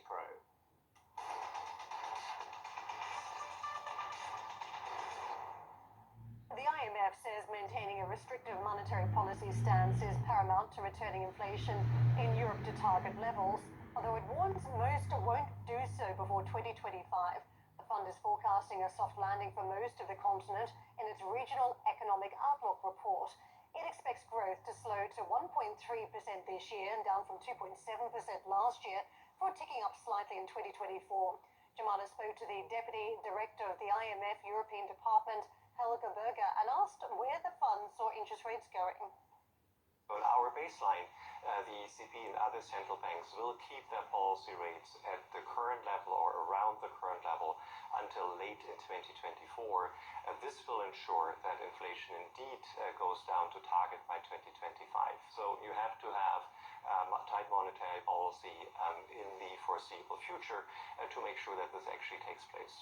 Pro. The IMF says maintaining a restrictive monetary policy stance is paramount to returning inflation in Europe to target levels, although it warns most won't do so before 2025. The fund is forecasting a soft landing for most of the continent in its regional economic outlook report. It expects growth to slow to 1.3% this year and down from 2.7% last year, before ticking up slightly in 2024. Jemana spoke to the Deputy Director of the IMF European Department, Helga Berger, and asked where the fund saw interest rates going. Our baseline, the ECB and other central banks will keep their policy rates at the current level or around the current level until late in 2024. This will ensure that inflation indeed goes down to target by 2025. So you have to have tight monetary policy in the foreseeable future to make sure that this actually takes place.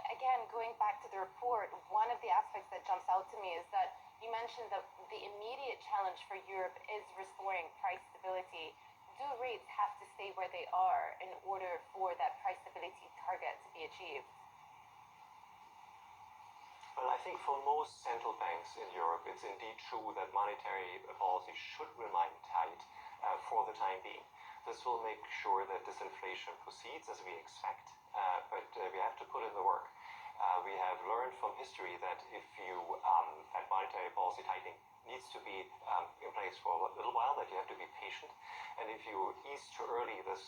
Again, going back to the report, one of the aspects that jumps out to me is that you mentioned that the immediate challenge for Europe is restoring price stability. Do rates have to stay where they are in order for that price stability target to be achieved? Well, I think for most central banks in Europe, it's indeed true that monetary policy should remain tight for the time being. This will make sure that disinflation proceeds as we expect, but we have to put in the work. We have learned from history that if you that monetary policy tightening needs to be in place for a little while, that you have to be patient, and if you ease too early, this